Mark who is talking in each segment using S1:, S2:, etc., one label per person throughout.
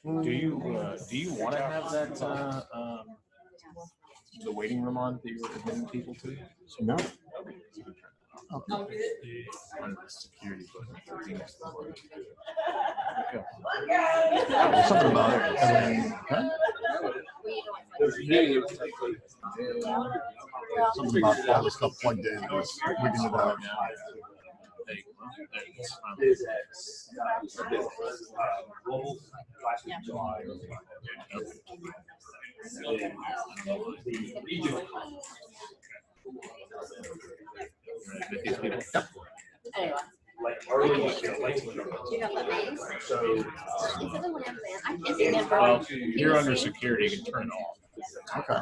S1: Do you want to have that the waiting room on that you were admitting people to?
S2: No.
S1: Okay. Under the security button.
S2: Something about it. Huh? Something about all the stuff plugged in. Wigging it out.
S1: Well, you're under security. You can turn it off.
S2: Okay.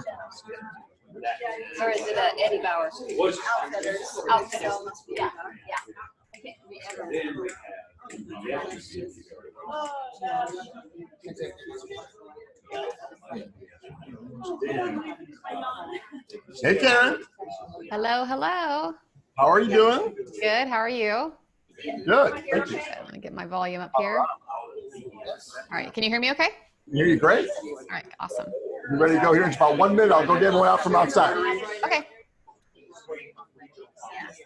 S3: Or is it Eddie Bauer? Outfitters. Yeah.
S2: Hey, Karen.
S4: Hello, hello.
S2: How are you doing?
S4: Good. How are you?
S2: Good. Thank you.
S4: Good. Let me get my volume up here. All right. Can you hear me okay?
S2: Hear you great.
S4: All right. Awesome.
S2: You ready to go here in just about 1 minute? I'll go get one out from outside.
S4: Okay.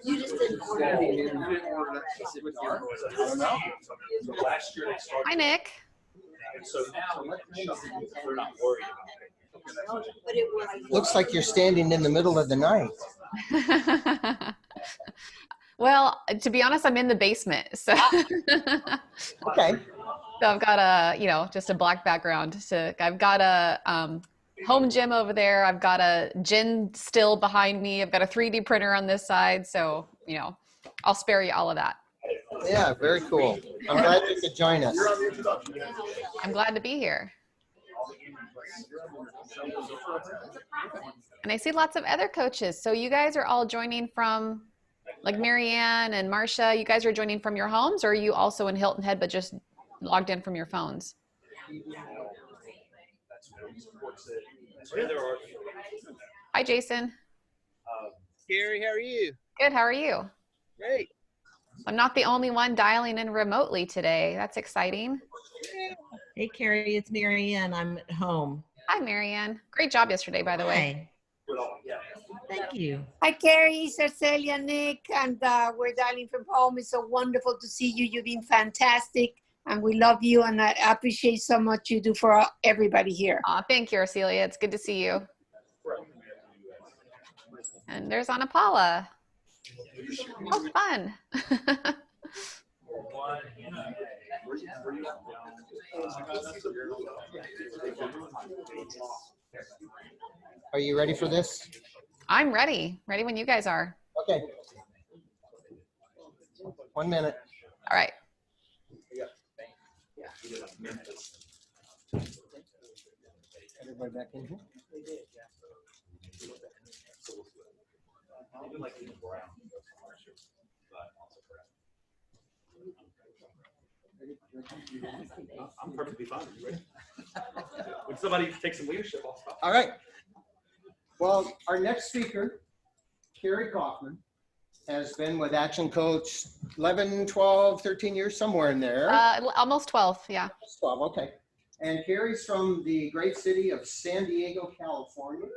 S3: You just didn't order.
S4: Hi, Nick.
S5: Looks like you're standing in the middle of the night.
S4: Well, to be honest, I'm in the basement. So,
S5: Okay.
S4: so I've got a, just a black background. So I've got a home gym over there. I've got a gin still behind me. I've got a 3D printer on this side. So, I'll spare you all of that.
S5: Yeah, very cool. I'm glad you could join us.
S4: I'm glad to be here. And I see lots of other coaches. So you guys are all joining from, like Marianne and Marcia, you guys are joining from your homes, or are you also in Hilton Head but just logged in from your phones? Hi, Jason.
S6: Karie, how are you?
S4: Good. How are you?
S6: Great.
S4: I'm not the only one dialing in remotely today. That's exciting.
S7: Hey, Karie, it's Marianne. I'm at home.
S4: Hi, Marianne. Great job yesterday, by the way.
S7: Hi. Thank you.
S8: Hi, Karie, Cecilia, Nick, and we're dialing from home. It's so wonderful to see you. You've been fantastic, and we love you, and I appreciate so much you do for everybody here.
S4: Thank you, Arcelia. It's good to see you. And there's Ana Paula. Oh, fun.
S5: Are you ready for this?
S4: I'm ready. Ready when you guys are.
S5: Okay. 1 minute.
S4: All right.
S5: Everybody back in here?
S6: I'm perfectly fine. You ready? When somebody takes some leadership, I'll stop.
S5: All right. Well, our next speaker, Karie Kaufman, has been with Action Coach 11, 12, 13 years, somewhere in there.
S4: Almost 12, yeah.
S5: 12, okay. And Karie's from the great city of San Diego, California.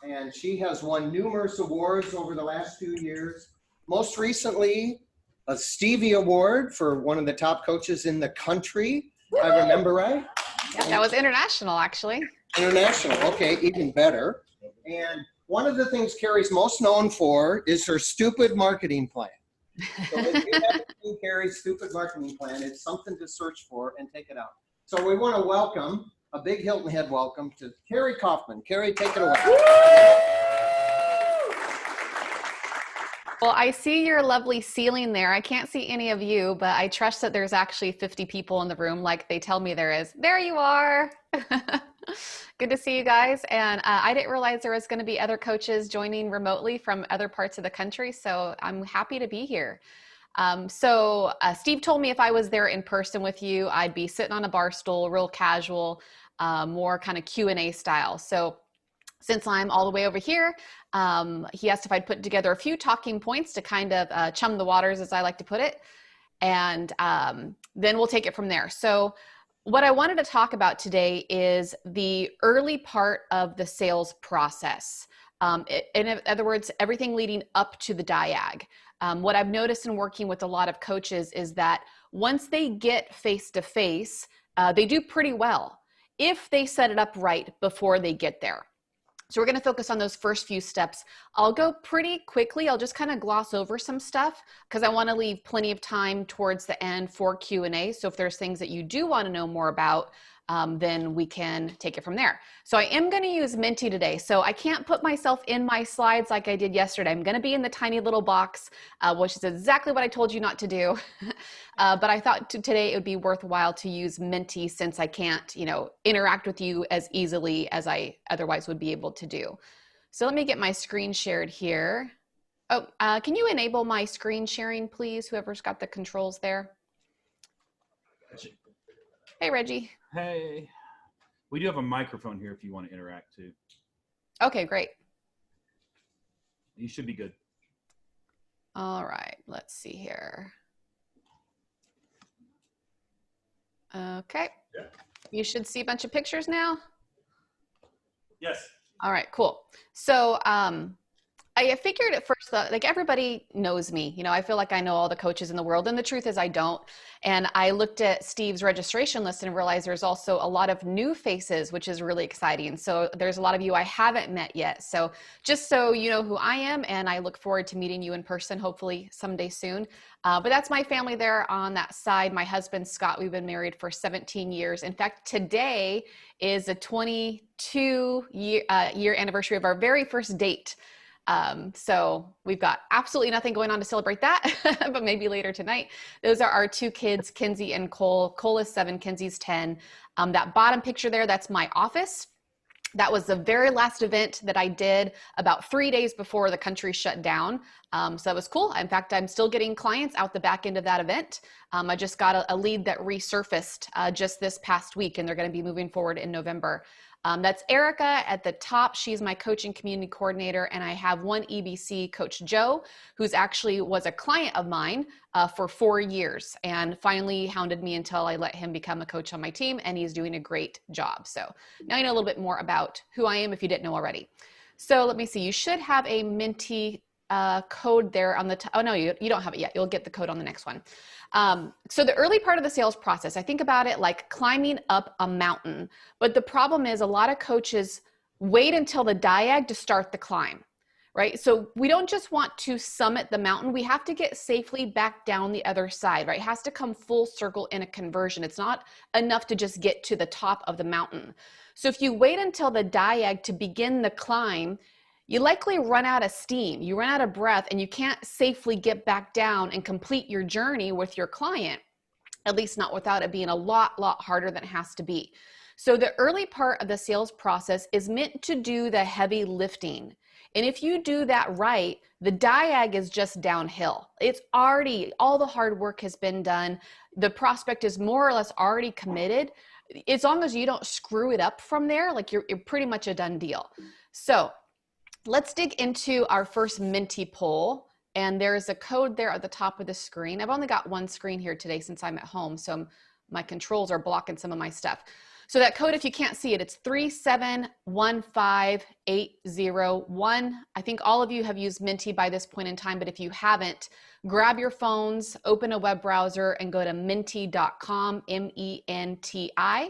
S5: And she has won numerous awards over the last 2 years. Most recently, a Stevie Award for one of the top coaches in the country, if I remember right.
S4: Yeah, that was international, actually.
S5: International, okay, even better. And one of the things Karie's most known for is her stupid marketing plan. So if you haven't seen Karie's stupid marketing plan, it's something to search for and take it out. So we want to welcome, a big Hilton Head welcome to Karie Kaufman. Karie, take it away.
S4: Well, I see your lovely ceiling there. I can't see any of you, but I trust that there's actually 50 people in the room like they tell me there is. There you are. Good to see you guys. And I didn't realize there was going to be other coaches joining remotely from other parts of the country. So I'm happy to be here. Steve told me if I was there in person with you, I'd be sitting on a bar stool, real casual, more kind of Q&A style. So since I'm all the way over here, he asked if I'd put together a few talking points to kind of chum the waters, as I like to put it. And then we'll take it from there. So what I wanted to talk about today is the early part of the sales process. In other words, everything leading up to the diag. What I've noticed in working with a lot of coaches is that once they get face-to-face, they do pretty well if they set it up right before they get there. So we're going to focus on those first few steps. I'll go pretty quickly. I'll just kind of gloss over some stuff because I want to leave plenty of time towards the end for Q&A. So if there's things that you do want to know more about, then we can take it from there. So I am going to use Menti today. So I can't put myself in my slides like I did yesterday. I'm going to be in the tiny little box, which is exactly what I told you not to do. But I thought today it would be worthwhile to use Menti since I can't, interact with you as easily as I otherwise would be able to do. So let me get my screen shared here. Oh, can you enable my screen sharing, please? Whoever's got the controls there. Hey, Reggie.
S9: Hey, we do have a microphone here if you want to interact too.
S4: Okay, great.
S9: You should be good.
S4: All right, let's see here. Okay.
S6: Yeah.
S4: You should see a bunch of pictures now.
S6: Yes.
S4: All right, cool. So I figured at first that like everybody knows me, I feel like I know all the coaches in the world, and the truth is I don't. And I looked at Steve's registration list and realized there's also a lot of new faces, which is really exciting. So there's a lot of you I haven't met yet. So just so you know who I am, and I look forward to meeting you in person, hopefully someday soon. But that's my family there on that side. My husband, Scott, we've been married for 17 years. In fact, today is a 22-year anniversary of our very first date. So we've got absolutely nothing going on to celebrate that, but maybe later tonight. Those are our two kids, Kinsey and Cole. Cole is 7, Kinsey's 10. That bottom picture there, that's my office. That was the very last event that I did about 3 days before the country shut down. So that was cool. In fact, I'm still getting clients out the back end of that event. I just got a lead that resurfaced just this past week, and they're going to be moving forward in November. That's Erica at the top. She's my coaching community coordinator, and I have one EBC, Coach Joe, who's actually was a client of mine for 4 years and finally hounded me until I let him become a coach on my team, and he's doing a great job. So now you know a little bit more about who I am if you didn't know already. So let me see. You should have a Menti code there on the top. Oh, no, you don't have it yet. You'll get the code on the next one. So the early part of the sales process, I think about it like climbing up a mountain. But the problem is a lot of coaches wait until the diag to start the climb, right? So we don't just want to summit the mountain. We have to get safely back down the other side, right? It has to come full circle in a conversion. It's not enough to just get to the top of the mountain. So if you wait until the diag to begin the climb, you likely run out of steam, you run out of breath, and you can't safely get back down and complete your journey with your client, at least not without it being a lot harder than it has to be. So the early part of the sales process is meant to do the heavy lifting. And if you do that right, the diag is just downhill. It's already, all the hard work has been done. The prospect is more or less already committed. As long as you don't screw it up from there, like you're pretty much a done deal. So let's dig into our first Menti poll, and there's a code there at the top of the screen. I've only got one screen here today since I'm at home, so my controls are blocking some of my stuff. So that code, if you can't see it, it's 3715801. I think all of you have used Menti by this point in time, but if you haven't, grab your phones, open a web browser, and go to menti.com, MENTI.com,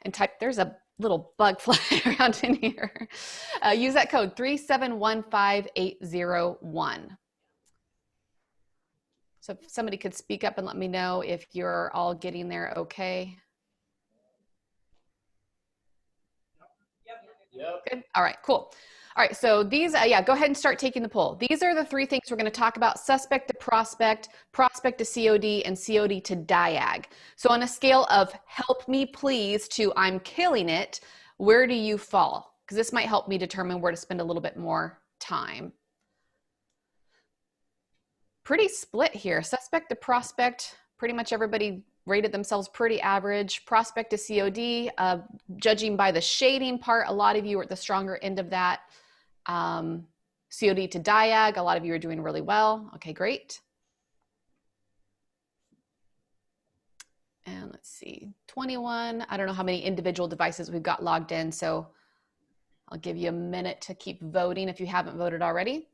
S4: and type, there's a little bug flying around in here. Use that code 3715801. So if somebody could speak up and let me know if you're all getting there okay. Yep. Good. All right, cool. All right, so these, yeah, go ahead and start taking the poll. These are the 3 things we're going to talk about: suspect to prospect, prospect to COD, and COD to diag. So on a scale of help me please to I'm killing it, where do you fall? Because this might help me determine where to spend a little bit more time. Pretty split here. Suspect to prospect, pretty much everybody rated themselves pretty average. Prospect to COD, judging by the shading part, a lot of you are at the stronger end of that. COD to diag, a lot of you are doing really well. Okay, great. And let's see, 21. I don't know how many individual devices we've got logged in, so I'll give you a minute to keep voting if you haven't voted already.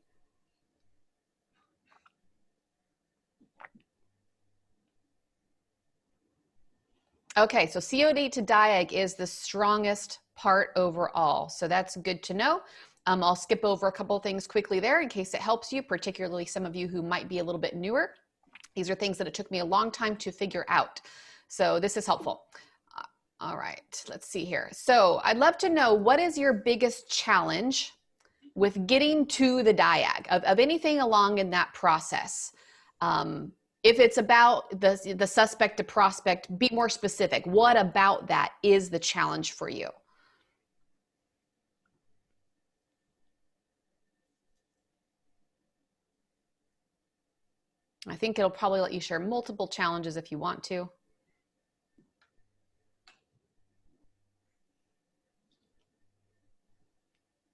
S4: Okay, so COD to diag is the strongest part overall, so that's good to know. I'll skip over a couple of things quickly there in case it helps you, particularly some of you who might be a little bit newer. These are things that it took me a long time to figure out, so this is helpful. All right, let's see here. So I'd love to know, what is your biggest challenge with getting to the diag of anything along in that process? If it's about the suspect to prospect, be more specific. What about that is the challenge for you? I think it'll probably let you share multiple challenges if you want to.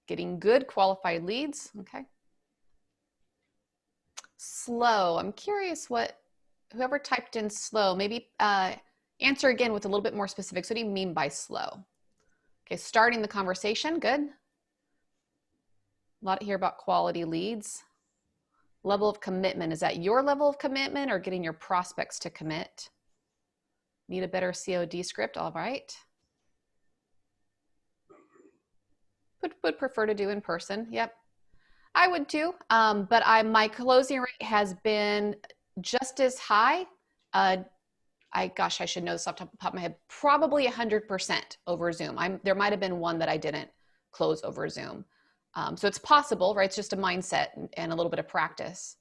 S4: Getting good qualified leads, okay. Slow, I'm curious what, whoever typed in slow, maybe answer again with a little bit more specifics. What do you mean by slow? Okay, starting the conversation, good. A lot here about quality leads. Level of commitment, is that your level of commitment or getting your prospects to commit? Need a better COD script, all right. Would prefer to do in person, yep. I would too, but my closing rate has been just as high. Gosh, I should know this off the top of my head, probably 100% over Zoom. There might've been one that I didn't close over Zoom. So it's possible, right? It's just a mindset and a little bit of practice.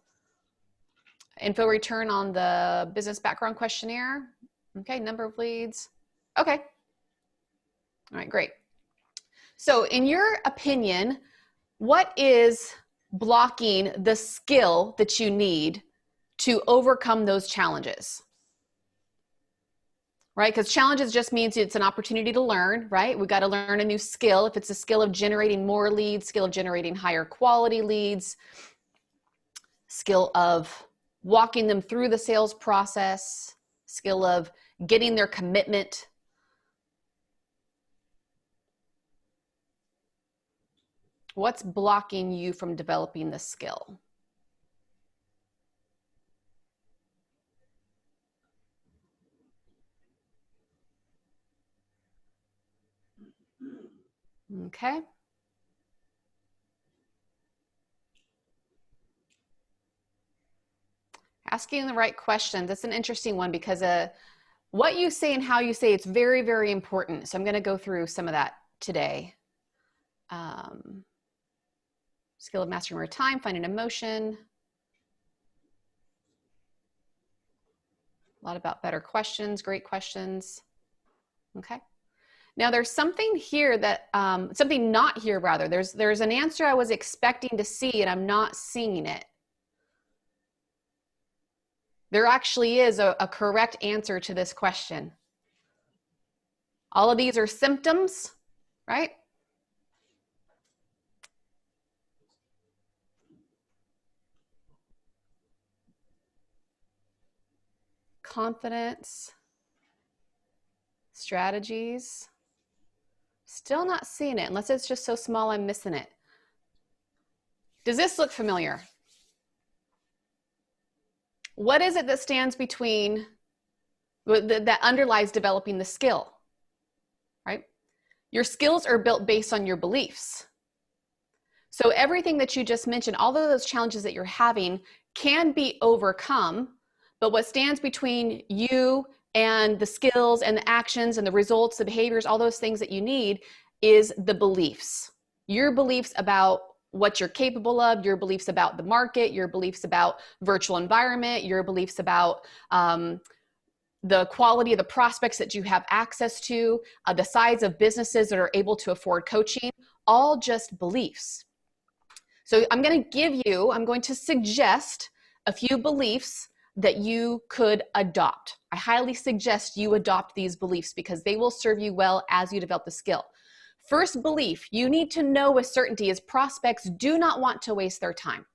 S4: Info return on the business background questionnaire. Okay, number of leads. Okay. All right, great. So in your opinion, what is blocking the skill that you need to overcome those challenges? Right? Because challenges just means it's an opportunity to learn, right? We've got to learn a new skill. If it's a skill of generating more leads, skill of generating higher quality leads, skill of walking them through the sales process, skill of getting their commitment. What's blocking you from developing the skill? Okay. Asking the right questions. That's an interesting one because what you say and how you say it's very, very important. So I'm going to go through some of that today. Skill of mastering more time, finding emotion. A lot about better questions, great questions. Okay. Now there's something here that, something not here rather. There's an answer I was expecting to see and I'm not seeing it. There actually is a correct answer to this question. All of these are symptoms, right? Confidence, strategies. Still not seeing it, unless it's just so small I'm missing it. Does this look familiar? What is it that stands between, that underlies developing the skill, right? Your skills are built based on your beliefs. So everything that you just mentioned, all of those challenges that you're having can be overcome, but what stands between you and the skills and the actions and the results, the behaviors, all those things that you need is the beliefs. Your beliefs about what you're capable of, your beliefs about the market, your beliefs about virtual environment, your beliefs about the quality of the prospects that you have access to, the size of businesses that are able to afford coaching, all just beliefs. So I'm going to suggest a few beliefs that you could adopt. I highly suggest you adopt these beliefs because they will serve you well as you develop the skill. First belief you need to know with certainty is prospects do not want to waste their time.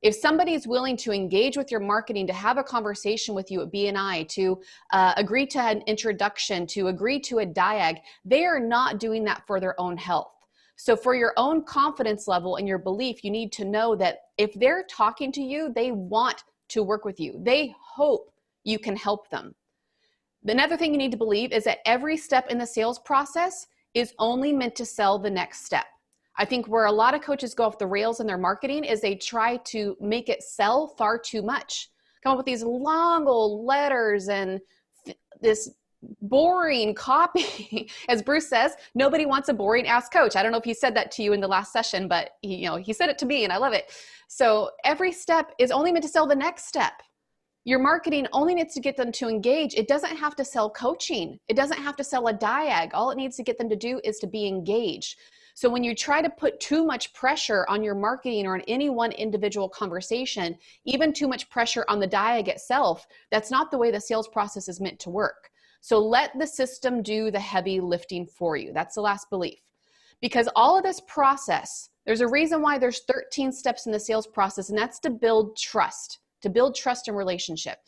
S4: If somebody is willing to engage with your marketing, to have a conversation with you at BNI, to agree to an introduction, to agree to a diag, they are not doing that for their own health. So for your own confidence level and your belief, you need to know that if they're talking to you, they want to work with you. They hope you can help them. Another thing you need to believe is that every step in the sales process is only meant to sell the next step. I think where a lot of coaches go off the rails in their marketing is they try to make it sell far too much. Come up with these long old letters and this boring copy. As Bruce says, nobody wants a boring ass coach. I don't know if he said that to you in the last session, but he said it to me and I love it. So every step is only meant to sell the next step. Your marketing only needs to get them to engage. It doesn't have to sell coaching. It doesn't have to sell a diag. All it needs to get them to do is to be engaged. So when you try to put too much pressure on your marketing or on any one individual conversation, even too much pressure on the diag itself, that's not the way the sales process is meant to work. So let the system do the heavy lifting for you. That's the last belief. Because all of this process, there's a reason why there's 13 steps in the sales process, and that's to build trust and relationship.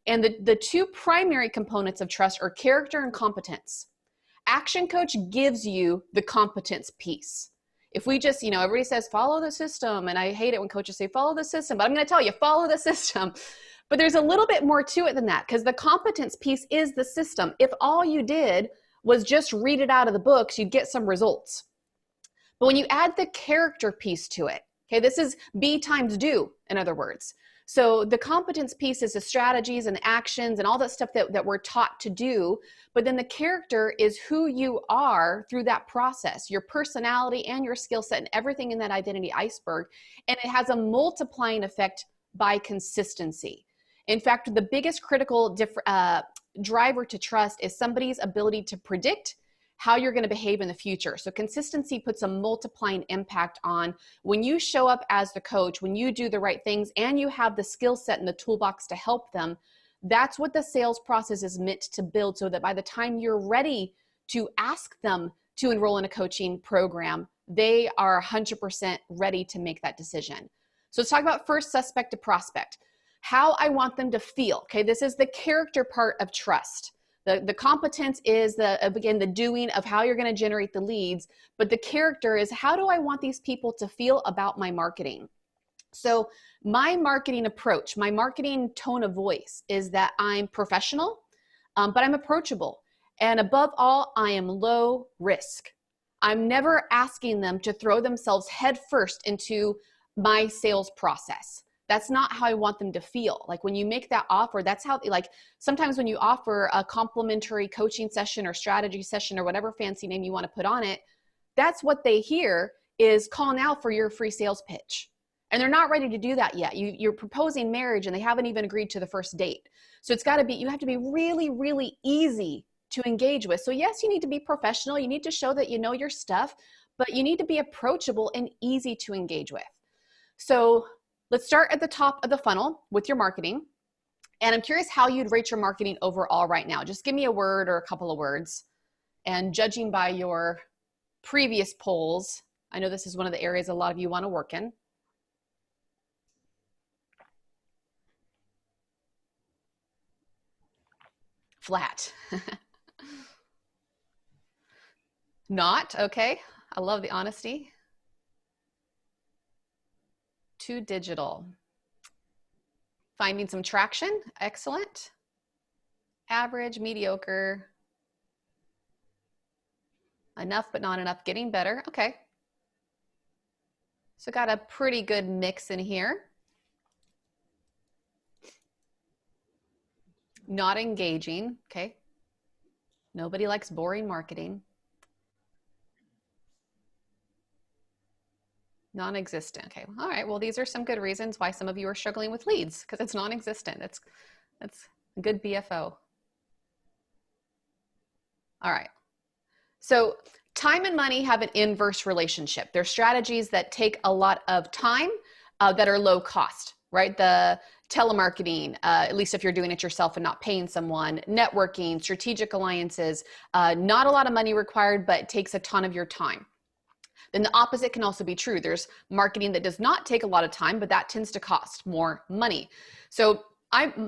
S4: And the two primary components of trust are character and competence. Action Coach gives you the competence piece. If we just, everybody says, follow the system. And I hate it when coaches say, follow the system, but I'm going to tell you, follow the system. But there's a little bit more to it than that, because the competence piece is the system. If all you did was just read it out of the books, you'd get some results. But when you add the character piece to it, okay, this is be times do, in other words. So the competence piece is the strategies and actions and all that stuff that we're taught to do. But then the character is who you are through that process, your personality and your skill set and everything in that identity iceberg. And it has a multiplying effect by consistency. In fact, the biggest critical driver to trust is somebody's ability to predict how you're going to behave in the future. So consistency puts a multiplying impact on when you show up as the coach, when you do the right things and you have the skill set and the toolbox to help them. That's what the sales process is meant to build, so that by the time you're ready to ask them to enroll in a coaching program, they are 100% ready to make that decision. So let's talk about first suspect to prospect. How I want them to feel. Okay, this is the character part of trust. The competence is again, the doing of how you're going to generate the leads, but the character is how do I want these people to feel about my marketing? So my marketing approach, my marketing tone of voice is that I'm professional, but I'm approachable. And above all, I am low risk. I'm never asking them to throw themselves headfirst into my sales process. That's not how I want them to feel. Like when you make that offer, that's how, like sometimes when you offer a complimentary coaching session or strategy session or whatever fancy name you want to put on it, that's what they hear is call now for your free sales pitch. And they're not ready to do that yet. You're proposing marriage and they haven't even agreed to the first date. So it's got to be, you have to be really, really easy to engage with. So yes, you need to be professional. You need to show that you know your stuff, but you need to be approachable and easy to engage with. So let's start at the top of the funnel with your marketing. And I'm curious how you'd rate your marketing overall right now. Just give me a word or a couple of words. And judging by your previous polls, I know this is one of the areas a lot of you want to work in. Flat. Not, okay. I love the honesty. Too digital. Finding some traction, excellent. Average, mediocre. Enough but not enough, getting better, okay. So got a pretty good mix in here. Not engaging, okay. Nobody likes boring marketing. Non-existent, okay. All right, well, these are some good reasons why some of you are struggling with leads, because it's non-existent. That's a good BFO. All right, so time and money have an inverse relationship. They're strategies that take a lot of time that are low cost, right? The telemarketing, at least if you're doing it yourself and not paying someone, networking, strategic alliances, not a lot of money required, but it takes a ton of your time. Then the opposite can also be true. There's marketing that does not take a lot of time, but that tends to cost more money. So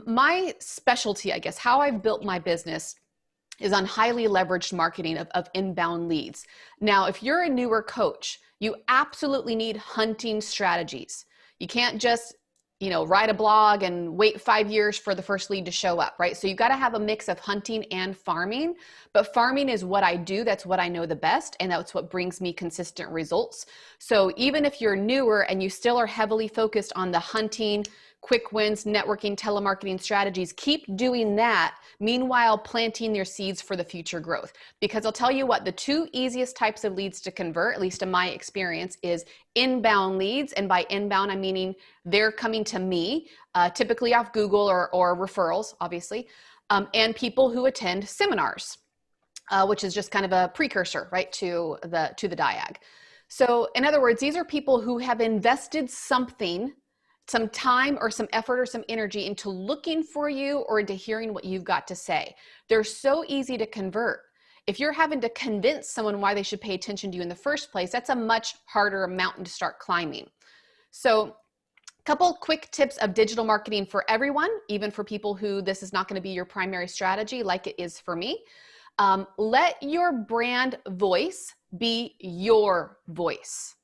S4: my specialty, I guess, how I've built my business is on highly leveraged marketing of inbound leads. Now, if you're a newer coach, you absolutely need hunting strategies. You can't just, write a blog and wait 5 years for the first lead to show up, right? So you've got to have a mix of hunting and farming, but farming is what I do. That's what I know the best, and that's what brings me consistent results. So even if you're newer and you still are heavily focused on the hunting, quick wins, networking, telemarketing strategies, keep doing that. Meanwhile, planting your seeds for the future growth. Because I'll tell you what, the two easiest types of leads to convert, at least in my experience, is inbound leads. And by inbound, I'm meaning they're coming to me, typically off Google or referrals, obviously, and people who attend seminars, which is just kind of a precursor, right, to the diag. So in other words, these are people who have invested something, some time or some effort or some energy into looking for you or into hearing what you've got to say. They're so easy to convert. If you're having to convince someone why they should pay attention to you in the first place, that's a much harder mountain to start climbing. So a couple quick tips of digital marketing for everyone, even for people who this is not going to be your primary strategy like it is for me. Let your brand voice be your voice.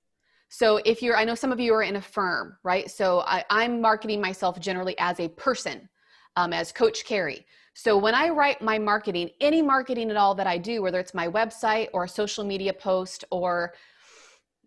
S4: So if I know some of you are in a firm, right? So I'm marketing myself generally as a person, as Coach Karie. So when I write my marketing, any marketing at all that I do, whether it's my website or a social media post or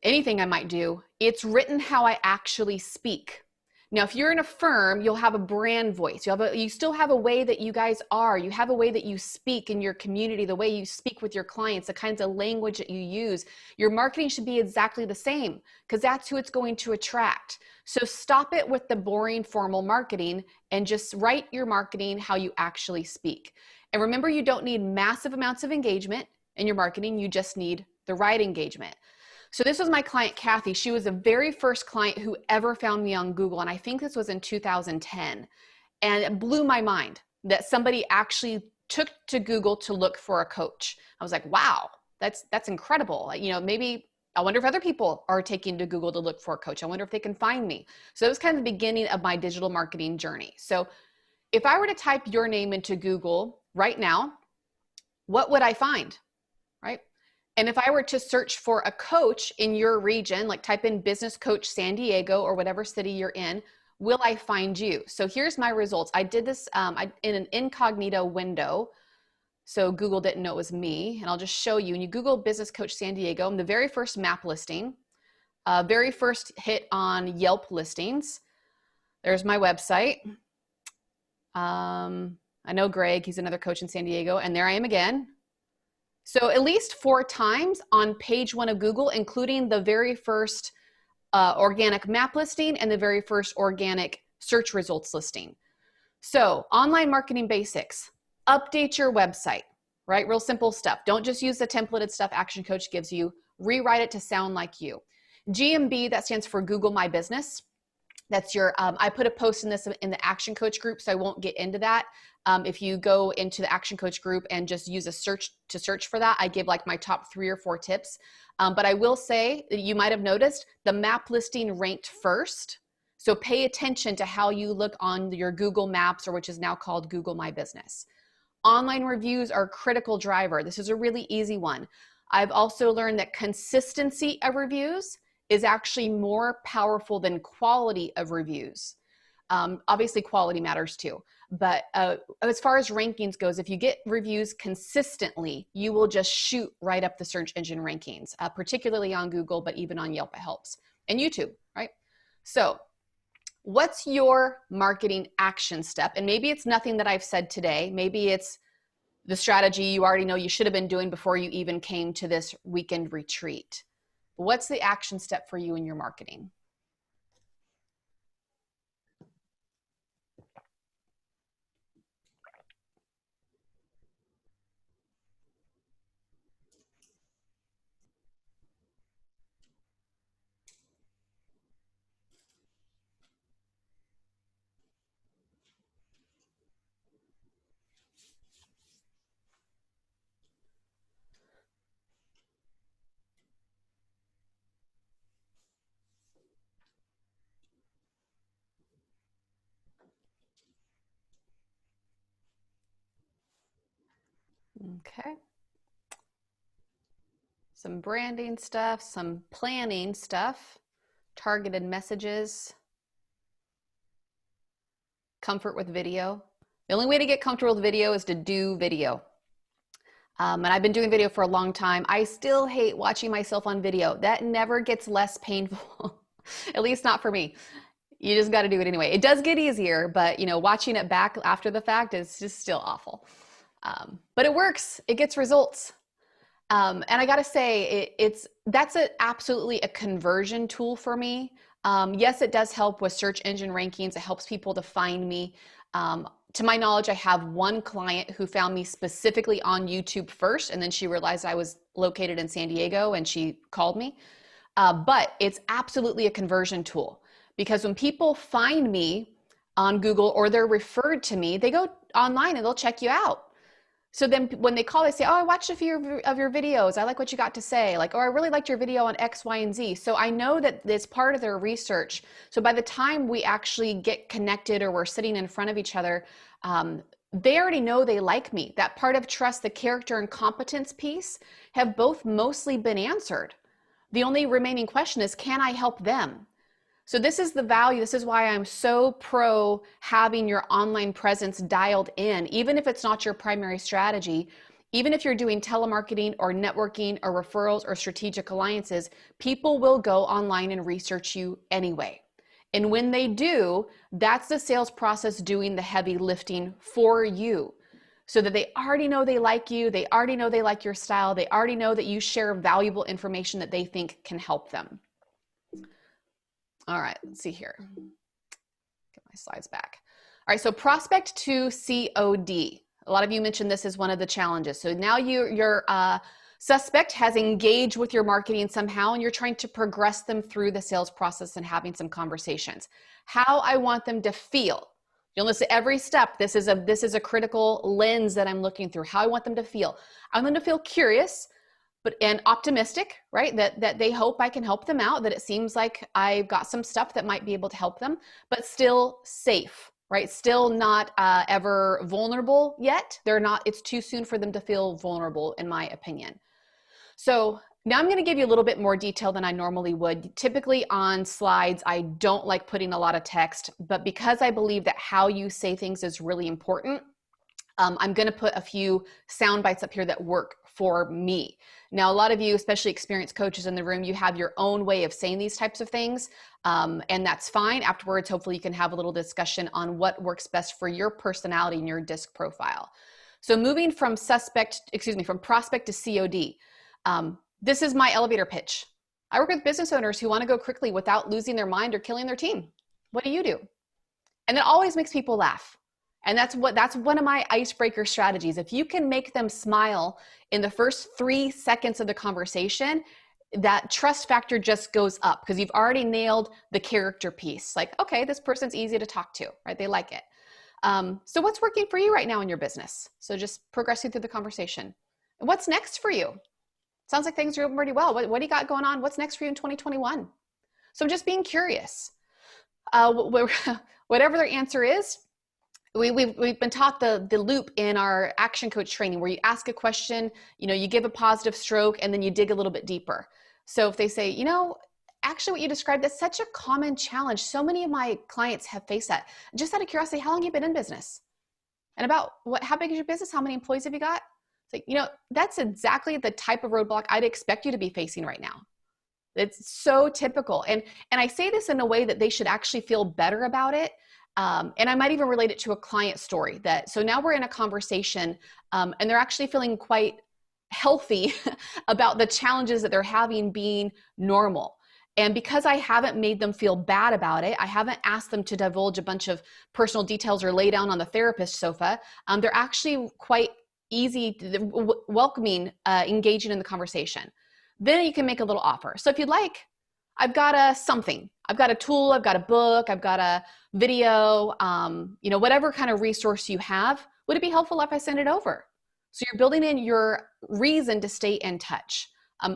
S4: anything I might do, it's written how I actually speak. Now, if you're in a firm, you'll have a brand voice. You still have a way that you guys are. You have a way that you speak in your community, the way you speak with your clients, the kinds of language that you use. Your marketing should be exactly the same because that's who it's going to attract. So stop it with the boring formal marketing and just write your marketing how you actually speak. And remember, you don't need massive amounts of engagement in your marketing. You just need the right engagement. So this was my client, Kathy. She was the very first client who ever found me on Google. And I think this was in 2010. And it blew my mind that somebody actually took to Google to look for a coach. I was like, wow, that's incredible. Maybe I wonder if other people are taking to Google to look for a coach. I wonder if they can find me. So it was kind of the beginning of my digital marketing journey. So if I were to type your name into Google right now, what would I find, right? And if I were to search for a coach in your region, like type in business coach San Diego or whatever city you're in, will I find you? So here's my results. I did this in an incognito window. So Google didn't know it was me. And I'll just show you. When you Google business coach San Diego, I'm the very first map listing, very first hit on Yelp listings. There's my website. I know Greg, he's another coach in San Diego. And there I am again. So at least 4 times on page 1 of Google, including the very first organic map listing and the very first organic search results listing. So online marketing basics, update your website, right? Real simple stuff. Don't just use the templated stuff Action Coach gives you. Rewrite it to sound like you. GMB, that stands for Google My Business. That's your, I put a post in this in the Action Coach group, so I won't get into that. If you go into the Action Coach group and just use a search to search for that, I give like my top 3 or 4 tips. But I will say that you might have noticed the map listing ranked first. So pay attention to how you look on your Google Maps, or which is now called Google My Business. Online reviews are a critical driver. This is a really easy one. I've also learned that consistency of reviews is actually more powerful than quality of reviews. Obviously quality matters too, but as far as rankings goes, if you get reviews consistently, you will just shoot right up the search engine rankings, particularly on Google, but even on Yelp, it helps. And YouTube, right? So what's your marketing action step? And maybe it's nothing that I've said today. Maybe it's the strategy you already know you should have been doing before you even came to this weekend retreat. What's the action step for you in your marketing? Okay. Some branding stuff, some planning stuff, targeted messages, comfort with video. The only way to get comfortable with video is to do video. And I've been doing video for a long time. I still hate watching myself on video. That never gets less painful, at least not for me. You just got to do it anyway. It does get easier, but you know, watching it back after the fact is just still awful. But it works. It gets results. And I gotta say, that's absolutely a conversion tool for me. Yes, it does help with search engine rankings. It helps people to find me. To my knowledge, I have one client who found me specifically on YouTube first, and then she realized I was located in San Diego and she called me. But it's absolutely a conversion tool, because when people find me on Google or they're referred to me, they go online and they'll check you out. So then when they call, they say, oh, I watched a few of your videos. I like what you got to say. Like, oh, I really liked your video on X, Y, and Z. So I know that it's part of their research. So by the time we actually get connected or we're sitting in front of each other, they already know they like me. That part of trust, the character and competence piece have both mostly been answered. The only remaining question is, can I help them? So this is the value. This is why I'm so pro having your online presence dialed in, even if it's not your primary strategy. Even if you're doing telemarketing or networking or referrals or strategic alliances, people will go online and research you anyway. And when they do, that's the sales process doing the heavy lifting for you, so that they already know they like you. They already know they like your style. They already know that you share valuable information that they think can help them. All right, let's see here. Get my slides back. All right, so prospect to COD. A lot of you mentioned this as one of the challenges. So now your suspect has engaged with your marketing somehow, and you're trying to progress them through the sales process and having some conversations. How I want them to feel. You'll notice at every step, this is a critical lens that I'm looking through. How I want them to feel. I want them to feel curious, and optimistic, right? That they hope I can help them out, that it seems like I've got some stuff that might be able to help them, but still safe, right? Still not ever vulnerable yet. It's too soon for them to feel vulnerable, in my opinion. So now I'm going to give you a little bit more detail than I normally would. Typically on slides, I don't like putting a lot of text, but because I believe that how you say things is really important, I'm going to put a few sound bites up here that work for me. Now, a lot of you, especially experienced coaches in the room, you have your own way of saying these types of things, and that's fine. Afterwards, hopefully you can have a little discussion on what works best for your personality and your disc profile. So moving from prospect to COD, this is my elevator pitch. I work with business owners who want to go quickly without losing their mind or killing their team. What do you do? And it always makes people laugh. And that's one of my icebreaker strategies. If you can make them smile in the first 3 seconds of the conversation, that trust factor just goes up, because you've already nailed the character piece. Like, okay, this person's easy to talk to, right? They like it. So what's working for you right now in your business? So just progressing through the conversation. And what's next for you? Sounds like things are going pretty well. What do you got going on? What's next for you in 2021? So just being curious. Whatever their answer is, we've been taught the loop in our action coach training, where you ask a question, you give a positive stroke, and then you dig a little bit deeper. So if they say, actually what you described, that's such a common challenge. So many of my clients have faced that. Just out of curiosity, how long have you been in business? And how big is your business? How many employees have you got? It's like, that's exactly the type of roadblock I'd expect you to be facing right now. It's so typical. And I say this in a way that they should actually feel better about it. And I might even relate it to a client story so now we're in a conversation, and they're actually feeling quite healthy about the challenges that they're having being normal. And because I haven't made them feel bad about it, I haven't asked them to divulge a bunch of personal details or lay down on the therapist sofa. They're actually quite easy, welcoming, engaging in the conversation. Then you can make a little offer. So if you'd like, I've got something. I've got a tool, I've got a book, I've got a video, whatever kind of resource you have. Would it be helpful if I send it over? So you're building in your reason to stay in touch.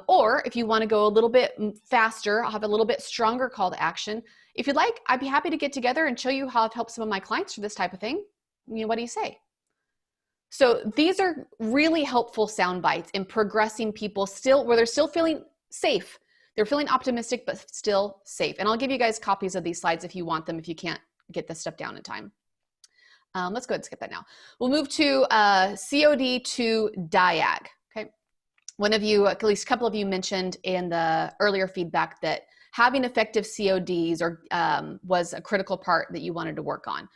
S4: Or if you want to go a little bit faster, I'll have a little bit stronger call to action. If you'd like, I'd be happy to get together and show you how I've helped some of my clients through this type of thing. What do you say? So these are really helpful sound bites in progressing people still where they're still feeling safe. They're feeling optimistic, but still safe. And I'll give you guys copies of these slides if you want them, if you can't get this stuff down in time. Let's go ahead and skip that now. We'll move to COD to DIAG. Okay. One of you, at least a couple of you mentioned in the earlier feedback that having effective CODs was a critical part that you wanted to work on.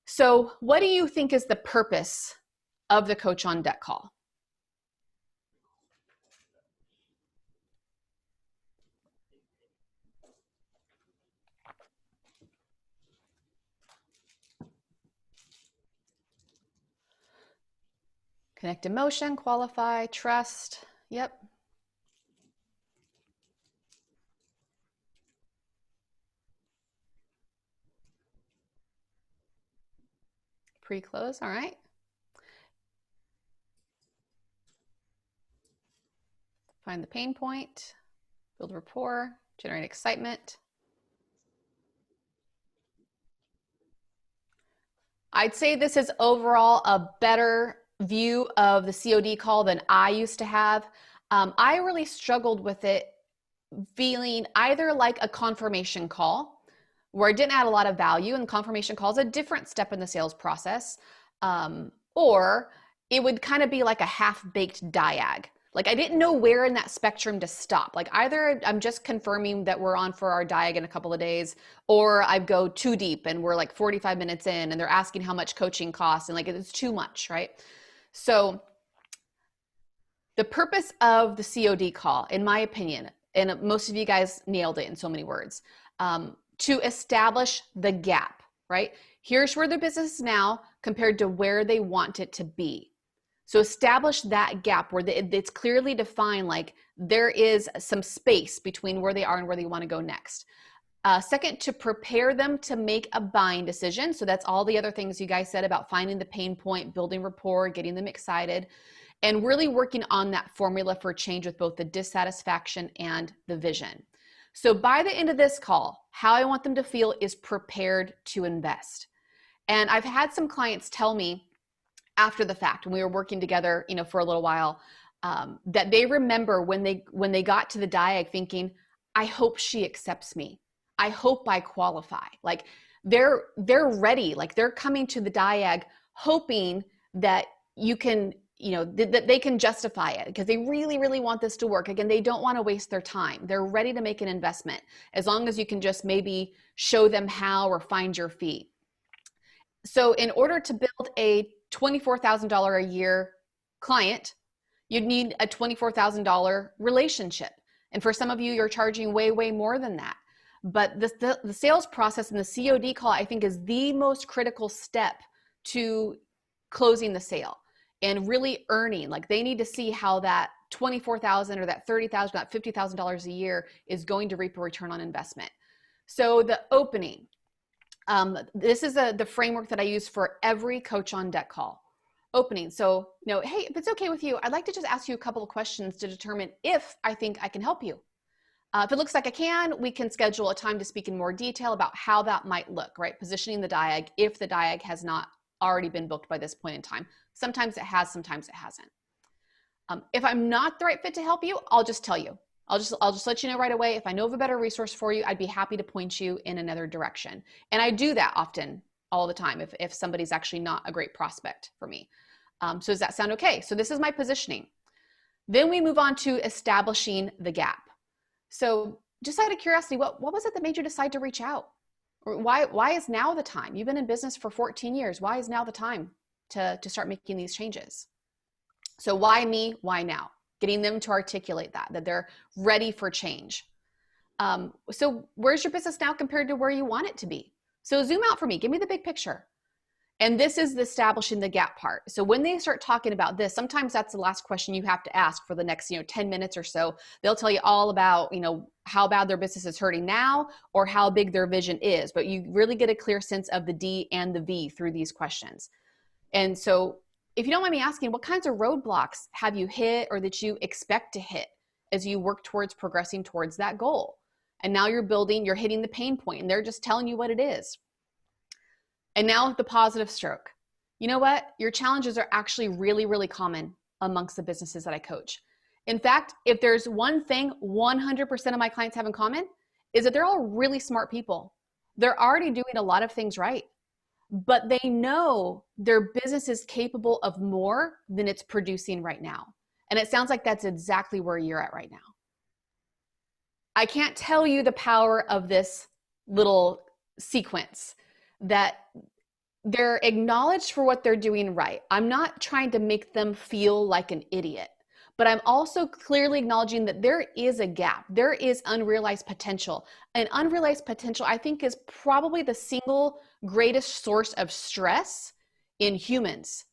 S4: So what do you think is the purpose of the Coach on Deck call? Connect emotion, qualify, trust. Yep. Pre-close, all right. Find the pain point, build rapport, generate excitement. I'd say this is overall a better view of the COD call than I used to have. I really struggled with it feeling either like a confirmation call where I didn't add a lot of value, and confirmation call is a different step in the sales process, or it would kind of be like a half-baked diag. Like I didn't know where in that spectrum to stop. Like either I'm just confirming that we're on for our diag in a couple of days, or I go too deep and we're like 45 minutes in and they're asking how much coaching costs and like it's too much, right? So the purpose of the COD call, in my opinion, and most of you guys nailed it in so many words, to establish the gap, right? Here's where the business is now compared to where they want it to be. So establish that gap where it's clearly defined, like there is some space between where they are and where they want to go next. Second, to prepare them to make a buying decision. So that's all the other things you guys said about finding the pain point, building rapport, getting them excited, and really working on that formula for change with both the dissatisfaction and the vision. So by the end of this call, how I want them to feel is prepared to invest. And I've had some clients tell me after the fact, when we were working together, for a little while, that they remember when they got to the diag thinking, I hope she accepts me. I hope I qualify. Like they're ready. Like they're coming to the diag hoping that you can, that they can justify it because they really, really want this to work. Again, they don't want to waste their time. They're ready to make an investment as long as you can just maybe show them how or find your feet. So in order to build a $24,000 a year client, you'd need a $24,000 relationship. And for some of you, you're charging way, way more than that. But the sales process and the COD call, I think, is the most critical step to closing the sale and really earning. Like they need to see how that $24,000 or that $30,000, that $50,000 a year is going to reap a return on investment. So the opening. This is the framework that I use for every Coach on Deck call. Opening. So, hey, if it's okay with you, I'd like to just ask you a couple of questions to determine if I think I can help you. If it looks like I can, we can schedule a time to speak in more detail about how that might look, right? Positioning the diag if the diag has not already been booked by this point in time. Sometimes it has, sometimes it hasn't. If I'm not the right fit to help you, I'll just tell you. I'll just let you know right away. If I know of a better resource for you, I'd be happy to point you in another direction. And I do that often, all the time, if somebody's actually not a great prospect for me. So does that sound okay? So this is my positioning. Then we move on to establishing the gap. So just out of curiosity, what was it that made you decide to reach out? Or why is now the time? You've been in business for 14 years. Why is now the time to start making these changes? So why me? Why now? Getting them to articulate that they're ready for change. So where's your business now compared to where you want it to be? So zoom out for me, give me the big picture. And this is the establishing the gap part. So when they start talking about this, sometimes that's the last question you have to ask for the next 10 minutes or so. They'll tell you all about how bad their business is hurting now or how big their vision is. But you really get a clear sense of the D and the V through these questions. And so if you don't mind me asking, what kinds of roadblocks have you hit or that you expect to hit as you work towards progressing towards that goal? And now you're hitting the pain point and they're just telling you what it is. And now the positive stroke. You know what? Your challenges are actually really, really common amongst the businesses that I coach. In fact, if there's one thing 100% of my clients have in common, is that they're all really smart people. They're already doing a lot of things right, but they know their business is capable of more than it's producing right now. And it sounds like that's exactly where you're at right now. I can't tell you the power of this little sequence, that they're acknowledged for what they're doing right. I'm not trying to make them feel like an idiot, but I'm also clearly acknowledging that there is a gap. There is unrealized potential. And unrealized potential, I think, is probably the single greatest source of stress in humans.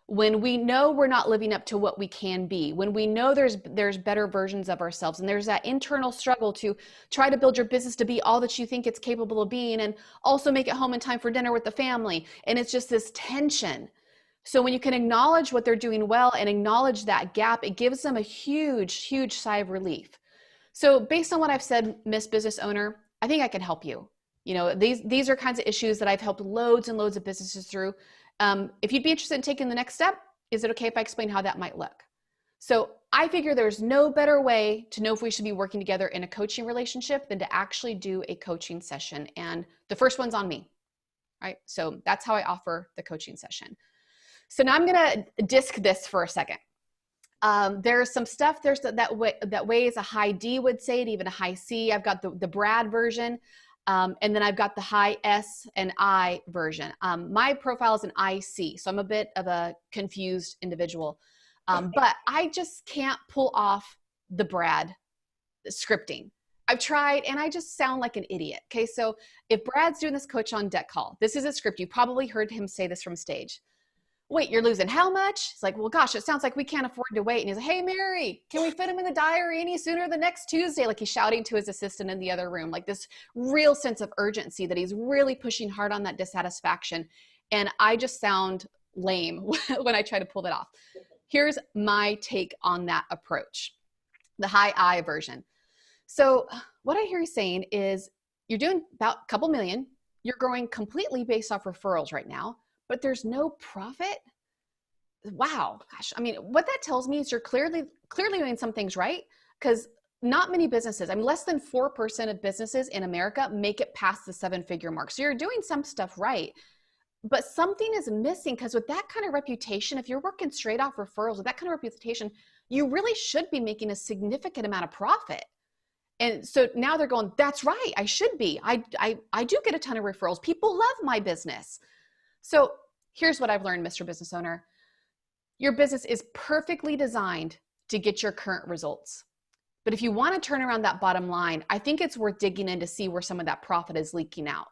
S4: When we know we're not living up to what we can be, when we know there's better versions of ourselves, and there's that internal struggle to try to build your business to be all that you think it's capable of being, and also make it home in time for dinner with the family. And it's just this tension. So when you can acknowledge what they're doing well and acknowledge that gap, it gives them a huge, huge sigh of relief. So based on what I've said, Miss Business Owner, I think I can help you. You know, these are kinds of issues that I've helped loads and loads of businesses through. If you'd be interested in taking the next step, is it okay if I explain how that might look? So I figure there's no better way to know if we should be working together in a coaching relationship than to actually do a coaching session. And the first one's on me, right? So that's how I offer the coaching session. So now I'm going to disc this for a second. There's some stuff that weighs a high D would say it, even a high C. I've got the Brad version. And then I've got the high S and I version. My profile is an IC, so I'm a bit of a confused individual. But I just can't pull off the Brad scripting. I've tried and I just sound like an idiot. Okay, so if Brad's doing this coach on deck call, this is a script. You probably heard him say this from stage. Wait, you're losing how much? It's like, well, gosh, it sounds like we can't afford to wait. And he's like, hey, Mary, can we fit him in the diary any sooner than next Tuesday? Like he's shouting to his assistant in the other room, like this real sense of urgency that he's really pushing hard on that dissatisfaction. And I just sound lame when I try to pull that off. Here's my take on that approach, the high I version. So what I hear you saying is you're doing about a couple million. You're growing completely based off referrals right now, but there's no profit. Wow, gosh. I mean, what that tells me is you're clearly doing some things right, because not many businesses, I mean, less than 4% of businesses in America make it past the 7-figure mark. So you're doing some stuff right, but something is missing, because with that kind of reputation, if you're working straight off referrals with that kind of reputation, you really should be making a significant amount of profit. And so now they're going, that's right, I should be. I do get a ton of referrals. People love my business. So here's what I've learned, Mr. Business Owner. Your business is perfectly designed to get your current results. But if you want to turn around that bottom line, I think it's worth digging in to see where some of that profit is leaking out.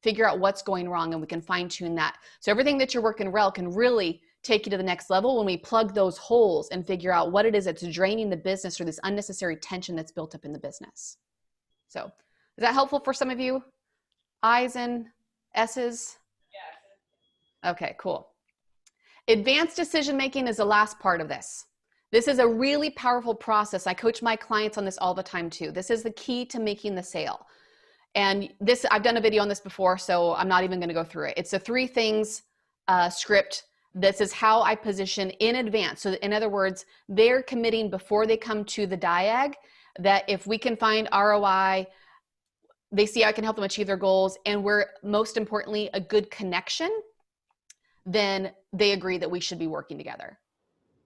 S4: Figure out what's going wrong, and we can fine tune that. So everything that you're working well can really take you to the next level when we plug those holes and figure out what it is that's draining the business, or this unnecessary tension that's built up in the business. So is that helpful for some of you? I's and S's? Yeah. Okay, cool. Advanced decision-making is the last part of this. This is a really powerful process. I coach my clients on this all the time too. This is the key to making the sale. And this, I've done a video on this before, so I'm not even going to go through it. It's a 3 things script. This is how I position in advance. So in other words, they're committing before they come to the diag that if we can find ROI, they see I can help them achieve their goals, and we're most importantly a good connection, then they agree that we should be working together.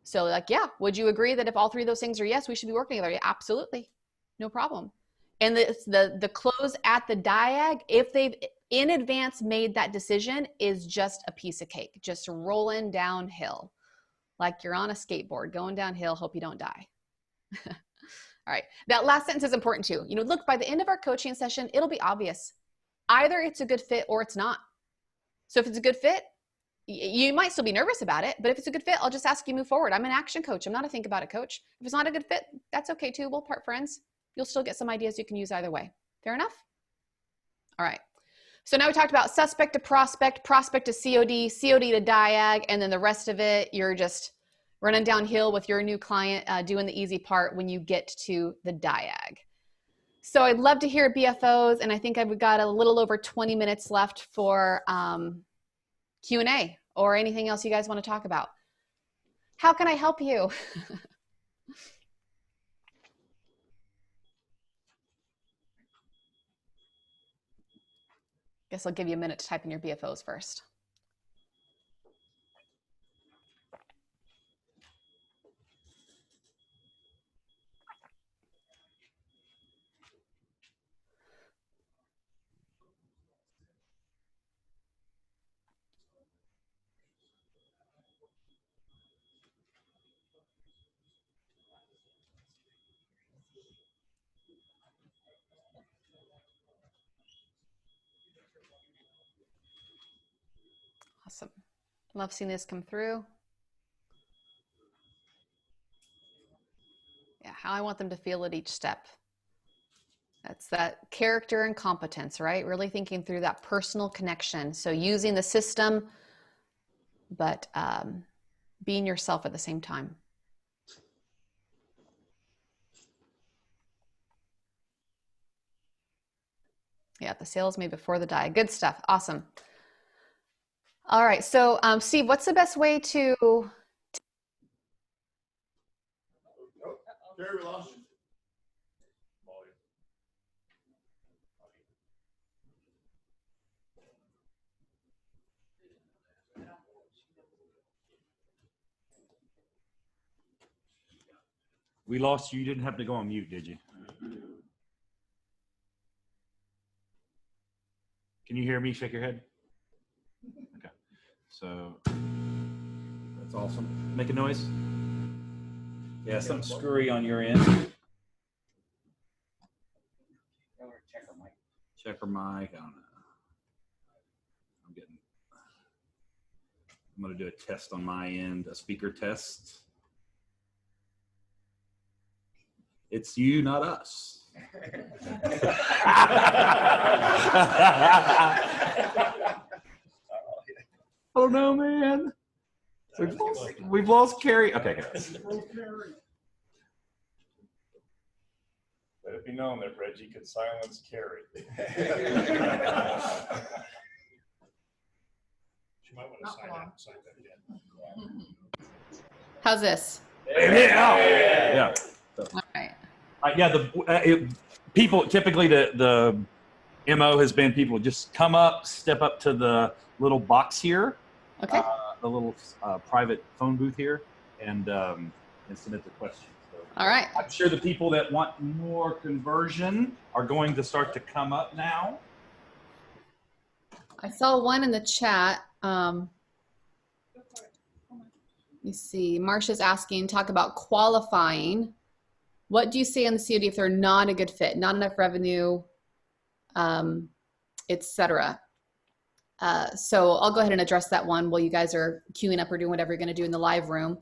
S4: So like, yeah, would you agree that if all 3 of those things are yes, we should be working together? Yeah, absolutely. No problem. And the close at the diag, if they've in advance made that decision, is just a piece of cake, just rolling downhill. Like you're on a skateboard going downhill, hope you don't die. All right, that last sentence is important too. You know, look, by the end of our coaching session, it'll be obvious. Either it's a good fit or it's not. So if it's a good fit, you might still be nervous about it, but if it's a good fit, I'll just ask you to move forward. I'm an action coach. I'm not a think about it coach. If it's not a good fit, that's okay too. We'll part friends. You'll still get some ideas you can use either way. Fair enough? All right. So now we talked about suspect to prospect, prospect to COD, COD to diag, and then the rest of it, you're just running downhill with your new client, doing the easy part when you get to the diag. So I'd love to hear BFOs, and I think I've got a little over 20 minutes left for Q&A. or anything else you guys want to talk about. How can I help you? Guess I'll give you a minute to type in your BFOs first. Awesome. Love seeing this come through. Yeah, how I want them to feel at each step. That's that character and competence, right? Really thinking through that personal connection. So using the system, but being yourself at the same time. Yeah, the sales made before the die. Good stuff. Awesome. All right. So Steve, what's the best way to...
S2: Karie, we lost you.
S9: We lost you. You didn't have to go on mute, did you? Can you hear me? Shake your head. Okay. So that's awesome. Make a noise. Yeah, something screwy on your end. Check her mic. I don't know. I'm going to do a test on my end, a speaker test. It's you, not us. Oh no, man. We've lost Karie. Okay, guys.
S1: Let it be known that Reggie could silence Karie. She might want to sign out and sign that again.
S4: How's this?
S9: Yeah.
S4: All right.
S9: Yeah, people typically the MO has been people just come up, step up to the little box here,
S4: Okay.
S9: the little private phone booth here, and submit the questions. So
S4: All right.
S9: I'm sure the people that want more conversion are going to start to come up now.
S4: I saw one in the chat. Let me see. Marcia's asking, talk about qualifying. What do you say on the COD if they're not a good fit, not enough revenue, etc.? So I'll go ahead and address that one while you guys are queuing up or doing whatever you're going to do in the live room.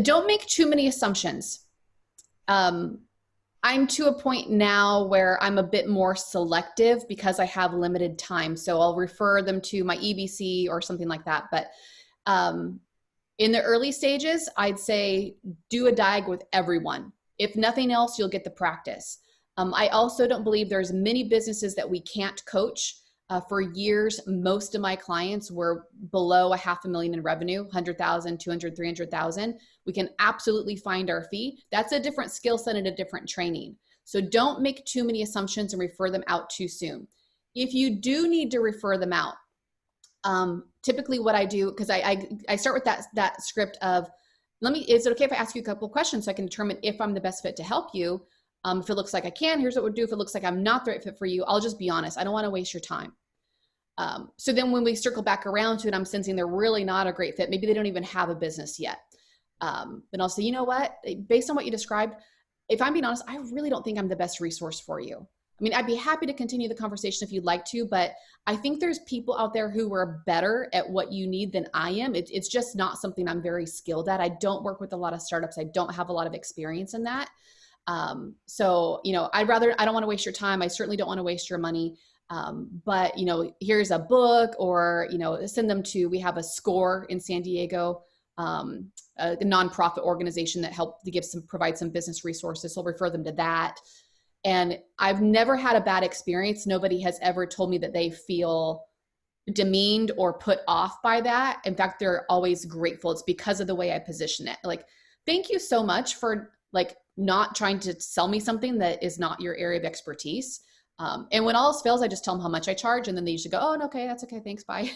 S4: Don't make too many assumptions. I'm to a point now where I'm a bit more selective because I have limited time. So I'll refer them to my EBC or something like that. But in the early stages, I'd say do a diag with everyone. If nothing else, you'll get the practice. I also don't believe there's many businesses that we can't coach. For years, most of my clients were below $500,000 in revenue, 100,000, 200, 300,000. We can absolutely find our fee. That's a different skill set and a different training. So don't make too many assumptions and refer them out too soon. If you do need to refer them out, typically what I do, because I start with that script of, is it okay if I ask you a couple of questions so I can determine if I'm the best fit to help you? If it looks like I can, here's what we'll do. If it looks like I'm not the right fit for you, I'll just be honest. I don't want to waste your time. So then when we circle back around to it, I'm sensing they're really not a great fit. Maybe they don't even have a business yet. Then I'll say, you know what, based on what you described, if I'm being honest, I really don't think I'm the best resource for you. I mean, I'd be happy to continue the conversation if you'd like to, but I think there's people out there who are better at what you need than I am. It's just not something I'm very skilled at. I don't work with a lot of startups. I don't have a lot of experience in that. So, I don't want to waste your time. I certainly don't want to waste your money. But, here's a book or, send them to, we have a SCORE in San Diego, a nonprofit organization that provide some business resources. So I'll refer them to that. And I've never had a bad experience. Nobody has ever told me that they feel demeaned or put off by that. In fact, they're always grateful. It's because of the way I position it. Like, thank you so much for like not trying to sell me something that is not your area of expertise. And when all else fails, I just tell them how much I charge, and then they usually go, "Oh, okay, that's okay, thanks, bye."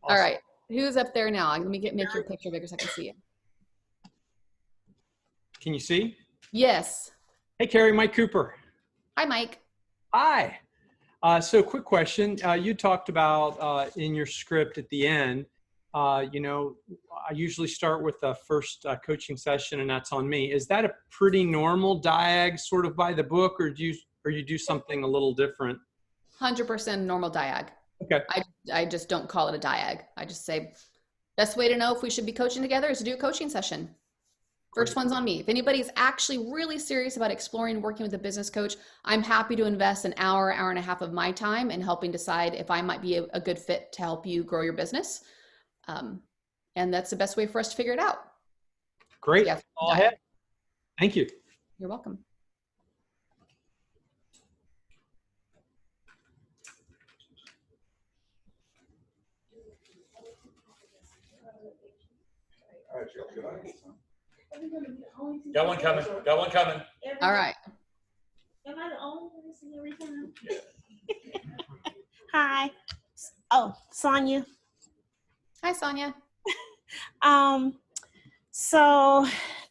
S4: All right, who's up there now? Let me make your picture bigger so I can see it.
S10: Can you see?
S4: Yes.
S10: Hey, Karie, Mike Cooper.
S4: Hi, Mike.
S10: Hi. So quick question. You talked about in your script at the end, you know, I usually start with the first coaching session, and that's on me. Is that a pretty normal diag sort of by the book, or do you do something a little different?
S4: 100% normal diag.
S10: Okay.
S4: I just don't call it a diag. I just say, best way to know if we should be coaching together is to do a coaching session. First one's on me. If anybody's actually really serious about exploring working with a business coach, I'm happy to invest an hour, hour and a half of my time in helping decide if I might be a good fit to help you grow your business. And that's the best way for us to figure it out.
S10: Great.
S4: Yeah.
S10: All ahead. Thank you.
S4: You're welcome.
S6: Got one coming. Got one coming.
S4: All right.
S11: Am I the only person every time?
S6: Yeah.
S11: Hi. Oh, Sonia.
S4: Hi, Sonia.
S11: So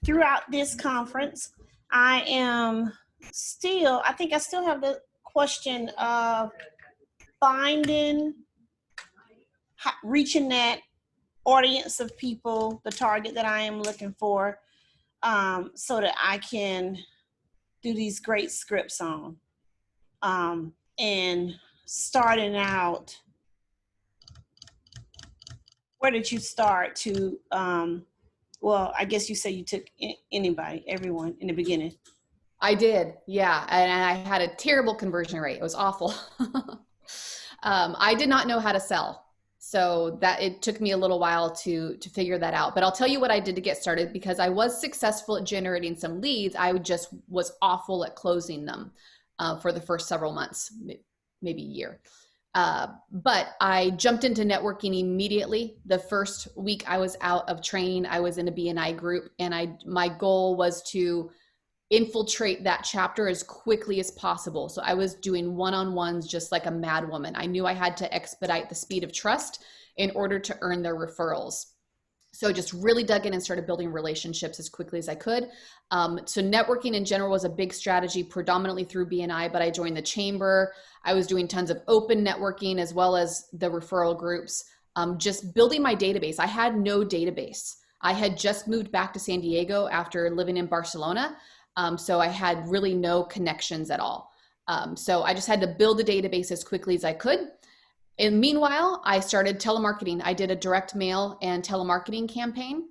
S11: throughout this conference, I think I still have the question of finding, reaching that audience of people, the target that I am looking for, so that I can do these great scripts on. And starting out, where did you start to, well, I guess you say you took everyone in the beginning.
S4: I did, yeah. And I had a terrible conversion rate. It was awful. I did not know how to sell. So that it took me a little while to figure that out. But I'll tell you what I did to get started, because I was successful at generating some leads. I just was awful at closing them for the first several months, maybe a year. But I jumped into networking immediately. The first week I was out of training, I was in a BNI group, and my goal was to infiltrate that chapter as quickly as possible. So I was doing one-on-ones just like a mad woman. I knew I had to expedite the speed of trust in order to earn their referrals. So just really dug in and started building relationships as quickly as I could. So networking in general was a big strategy, predominantly through BNI, but I joined the chamber. I was doing tons of open networking as well as the referral groups, just building my database. I had no database. I had just moved back to San Diego after living in Barcelona. So I had really no connections at all. So I just had to build a database as quickly as I could. And meanwhile, I started telemarketing. I did a direct mail and telemarketing campaign.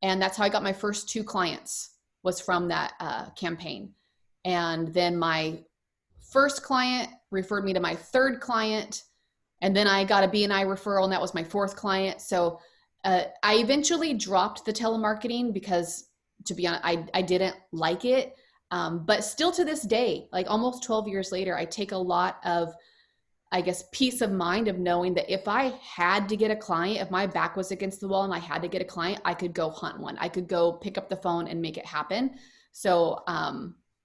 S4: And that's how I got my first 2 clients, was from that campaign. And then my first client referred me to my 3rd client. And then I got a BNI referral, and that was my 4th client. So I eventually dropped the telemarketing because, to be honest, I didn't like it. But still to this day, like almost 12 years later, I take a lot of, I guess, peace of mind of knowing that if I had to get a client, if my back was against the wall and I had to get a client, I could go hunt one. I could go pick up the phone and make it happen. So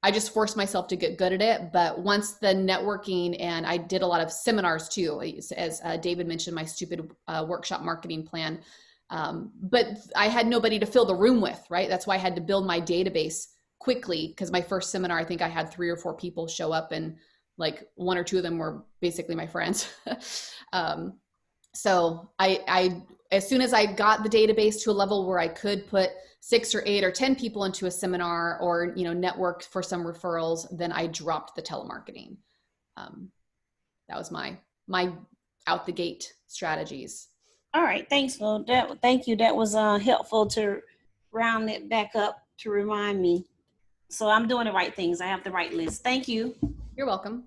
S4: I just forced myself to get good at it. But once the networking, and I did a lot of seminars too, as David mentioned, my stupid workshop marketing plan. But I had nobody to fill the room with, right? That's why I had to build my database quickly, because my first seminar, I think I had 3 or 4 people show up, and like 1 or 2 of them were basically my friends. So I, as soon as I got the database to a level where I could put 6 or 8 or 10 people into a seminar, or, network for some referrals, then I dropped the telemarketing. That was my out the gate strategies.
S11: All right, thanks, Phil. Thank you. That was helpful to round it back up to remind me. So I'm doing the right things. I have the right list. Thank you.
S4: You're welcome.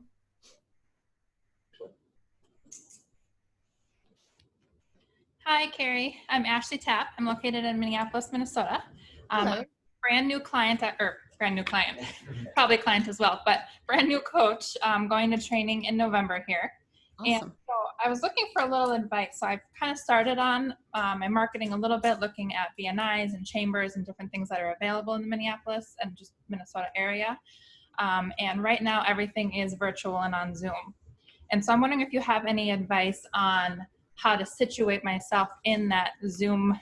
S12: Hi, Karie. I'm Ashley Tapp. I'm located in Minneapolis, Minnesota. I'm a brand new client, or brand new client, probably client as well, but brand new coach, going to training in November here.
S4: Awesome.
S12: And so I was looking for a little advice. So I've kind of started on my marketing a little bit, looking at BNIs and chambers and different things that are available in the Minneapolis and just Minnesota area. And right now everything is virtual and on Zoom. And so I'm wondering if you have any advice on how to situate myself in that Zoom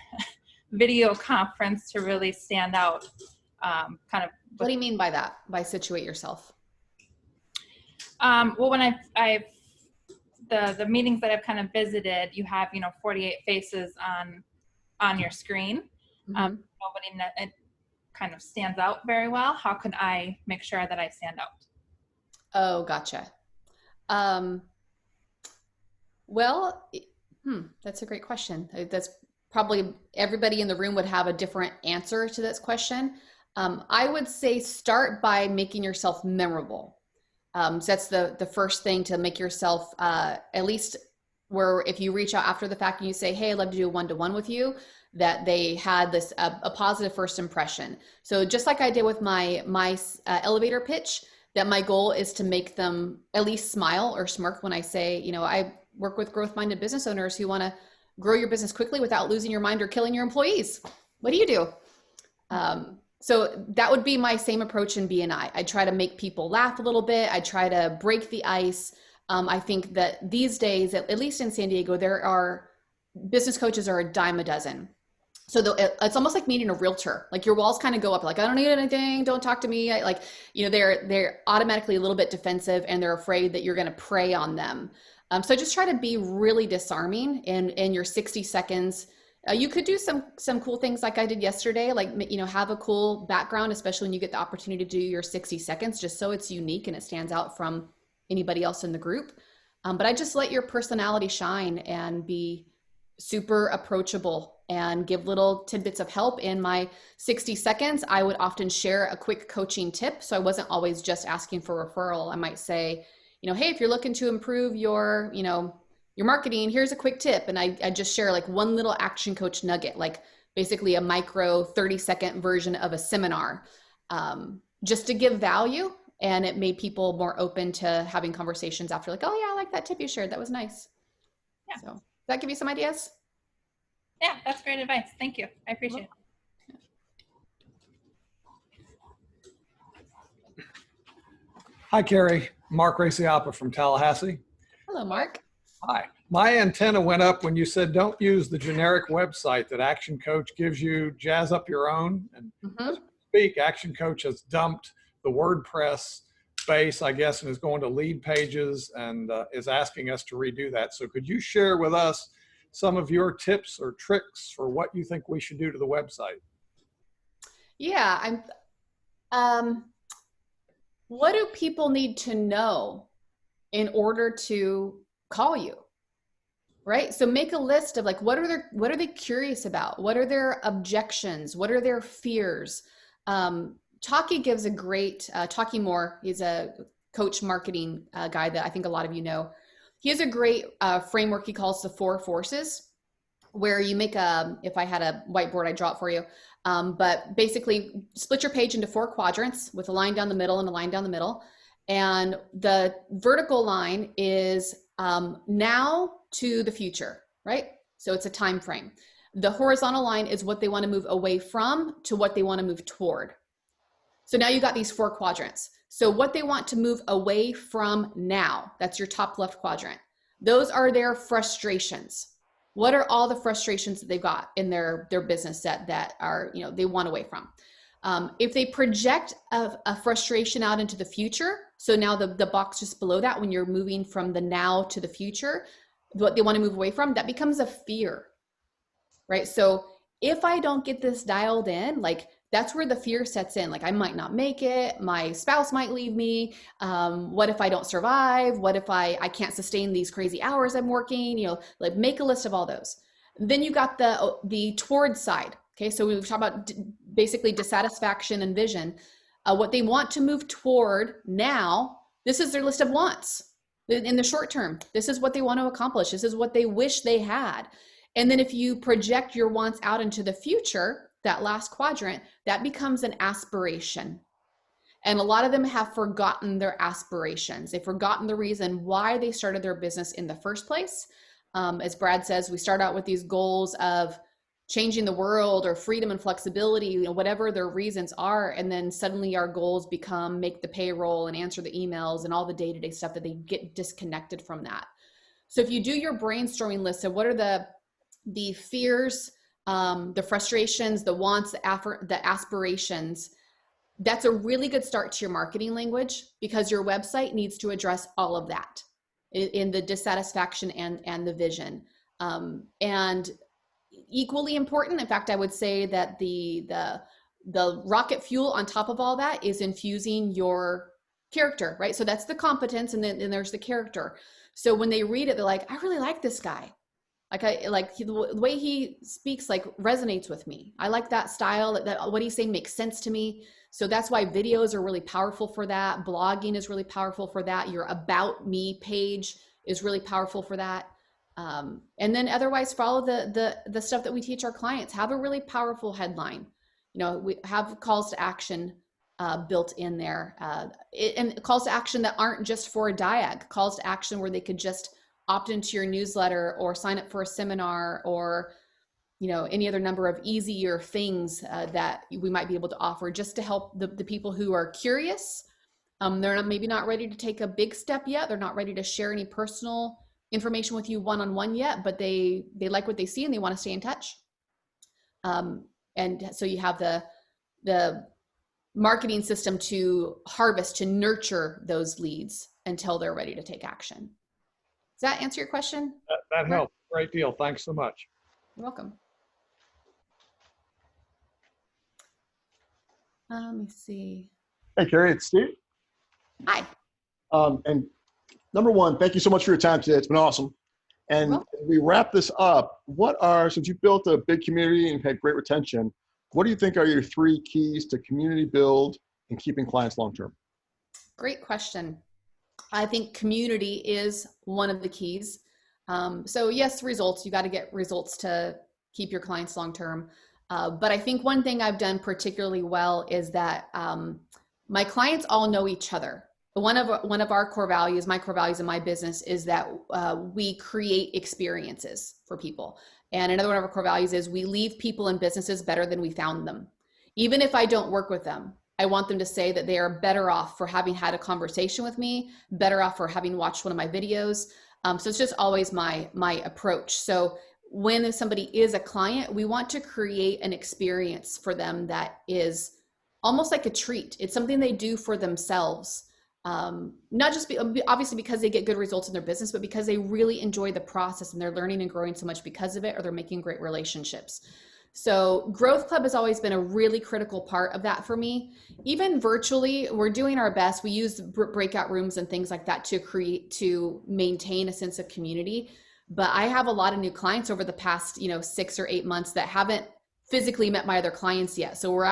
S12: video conference to really stand out. Kind of.
S4: What do you mean by that? By situate yourself?
S12: Well, when I've the meetings that I've kind of visited, you have 48 faces on your screen. Nobody it kind of stands out very well. How could I make sure that I stand out?
S4: Oh, gotcha. Well, that's a great question. That's probably everybody in the room would have a different answer to this question. I would say start by making yourself memorable. So that's the first thing, to make yourself, at least where if you reach out after the fact and you say, hey, I'd love to do a one-to-one with you, that they had this, a positive first impression. So just like I did with my elevator pitch, that my goal is to make them at least smile or smirk when I say, I work with growth-minded business owners who want to grow your business quickly without losing your mind or killing your employees. What do you do? So that would be my same approach in BNI. I try to make people laugh a little bit. I try to break the ice. I think that these days, at least in San Diego, there are business coaches are a dime a dozen. So it's almost like meeting a realtor. Like your walls kind of go up, like, I don't need anything, don't talk to me. They're automatically a little bit defensive, and they're afraid that you're going to prey on them. So just try to be really disarming in your 60 seconds. You could do some cool things like I did yesterday, like, have a cool background, especially when you get the opportunity to do your 60 seconds, just so it's unique and it stands out from anybody else in the group. But I just let your personality shine and be super approachable and give little tidbits of help. In my 60 seconds, I would often share a quick coaching tip. So I wasn't always just asking for referral. I might say, hey, if you're looking to improve your marketing, here's a quick tip. And I just share like one little action coach nugget, like basically a micro 30-second version of a seminar, just to give value. And it made people more open to having conversations after, like, oh yeah, I like that tip you shared. That was nice.
S12: Yeah.
S4: So does that give you some ideas?
S12: Yeah, that's great advice. Thank you. I appreciate it.
S13: Hi, Karie. Mark Raciapa from Tallahassee.
S4: Hello, Mark.
S13: Hi. My antenna went up when you said don't use the generic website that Action Coach gives you. Jazz up your own. And as we speak, Action Coach has dumped the WordPress base, I guess, and is going to lead pages and is asking us to redo that. So could you share with us some of your tips or tricks for what you think we should do to the website?
S4: Yeah, what do people need to know in order to call you? Right? So make a list of like, what are they curious about? What are their objections? What are their fears? Talkie gives a great, Talkie Moore, he's a coach marketing guy that I think a lot of you know. He has a great framework he calls the 4 forces, where you make if I had a whiteboard, I'd draw it for you. But basically split your page into 4 quadrants with a line down the middle and a line down the middle. And the vertical line is now to the future, right? So it's a time frame. The horizontal line is what they want to move away from to what they want to move toward. So now you got these 4 quadrants. So what they want to move away from now, that's your top left quadrant. Those are their frustrations. What are all the frustrations that they've got in their business that are, they want away from? If they project a frustration out into the future, so now the box just below that, when you're moving from the now to the future, what they want to move away from, that becomes a fear, right? So if I don't get this dialed in, like, that's where the fear sets in. Like, I might not make it. My spouse might leave me. What if I don't survive? What if I can't sustain these crazy hours I'm working? Like, make a list of all those. Then you got the toward side. Okay. So we've talked about basically dissatisfaction and vision. What they want to move toward now, this is their list of wants. In the short term, this is what they want to accomplish. This is what they wish they had. And then if you project your wants out into the future, that last quadrant, that becomes an aspiration. And a lot of them have forgotten their aspirations. They've forgotten the reason why they started their business in the first place. As Brad says, we start out with these goals of changing the world or freedom and flexibility, you know, whatever their reasons are. And then suddenly our goals become make the payroll and answer the emails and all the day-to-day stuff that they get disconnected from that. So if you do your brainstorming list of what are the fears, the frustrations, the wants, the aspirations, that's a really good start to your marketing language, because your website needs to address all of that in the dissatisfaction and the vision. And equally important, in fact, I would say that the rocket fuel on top of all that is infusing your character, right? So that's the competence, and then there's the character. So when they read it, they're like, I really like this guy. The way he speaks like resonates with me. I like that style, that what he's saying makes sense to me. So that's why videos are really powerful for that. Blogging is really powerful for that. Your About Me page is really powerful for that. And then otherwise follow the stuff that we teach our clients. Have a really powerful headline. You know, we have calls to action built in there, and calls to action that aren't just for a diag, calls to action where they could just opt into your newsletter or sign up for a seminar, or, you know, any other number of easier things that we might be able to offer just to help the people who are curious. They're maybe not ready to take a big step yet. They're not ready to share any personal information with you one-on-one yet, but they like what they see and they want to stay in touch. And so you have the marketing system to harvest, to nurture those leads until they're ready to take action. Does that answer your question?
S13: That helps. Great deal. Thanks so much.
S4: You're welcome. Let me see.
S2: Hey, Karie, it's Steve.
S4: Hi.
S2: And number one, thank you so much for your time today. It's been awesome. And as we wrap this up, since you've built a big community and had great retention, what do you think are your 3 keys to community build and keeping clients long-term?
S4: Great question. I think community is one of the keys. So yes, results, you got to get results to keep your clients long-term. But I think one thing I've done particularly well is that my clients all know each other. One of our core values, my core values in my business, is that we create experiences for people. And another one of our core values is we leave people and businesses better than we found them. Even if I don't work with them, I want them to say that they are better off for having had a conversation with me, better off for having watched one of my videos. So it's just always my approach. So when somebody is a client, we want to create an experience for them that is almost like a treat. It's something they do for themselves. Not just obviously because they get good results in their business, but because they really enjoy the process and they're learning and growing so much because of it, or they're making great relationships. So Growth Club has always been a really critical part of that for me. Even virtually, we're doing our best. We use breakout rooms and things like that to maintain a sense of community. But I have a lot of new clients over the past, 6 or 8 months that haven't physically met my other clients yet. So we're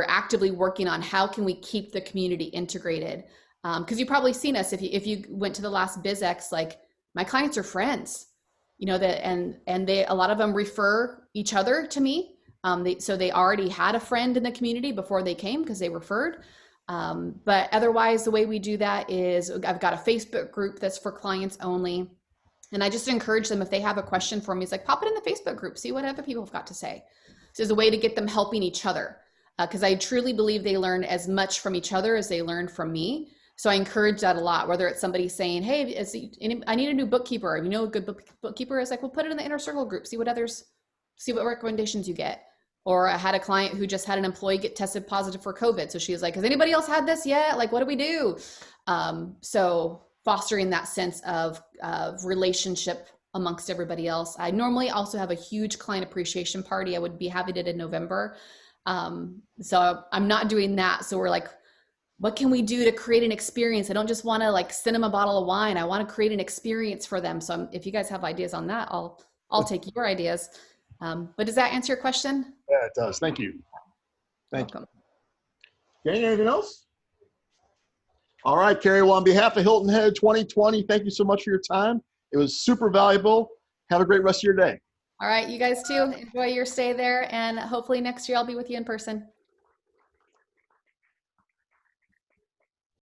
S4: actively working on how can we keep the community integrated. Because you've probably seen us, if you went to the last BizX, like my clients are friends, and a lot of them refer each other to me. So they already had a friend in the community before they came because they referred. But otherwise, the way we do that is I've got a Facebook group that's for clients only. And I just encourage them, if they have a question for me, it's like, pop it in the Facebook group, see what other people have got to say. So it's a way to get them helping each other. Because I truly believe they learn as much from each other as they learn from me. So I encourage that a lot, whether it's somebody saying, hey, I need a new bookkeeper. You know, a good bookkeeper is like, well, put it in the inner circle group, see what recommendations you get. Or I had a client who just had an employee get tested positive for COVID. So she was like, has anybody else had this yet? Like, what do we do? So fostering that sense of relationship amongst everybody else. I normally also have a huge client appreciation party. I would be happy to do it in November. So I'm not doing that. So we're like, what can we do to create an experience? I don't just want to like send them a bottle of wine. I want to create an experience for them. So if you guys have ideas on that, I'll take your ideas. But does that answer your question?
S2: Yeah, it does. Thank you. Thank you. Okay, anything else? All right, Karie. Well, on behalf of Hilton Head 2020, thank you so much for your time. It was super valuable. Have a great rest of your day.
S4: All right, you guys too. Enjoy your stay there. And hopefully next year I'll be with you in person.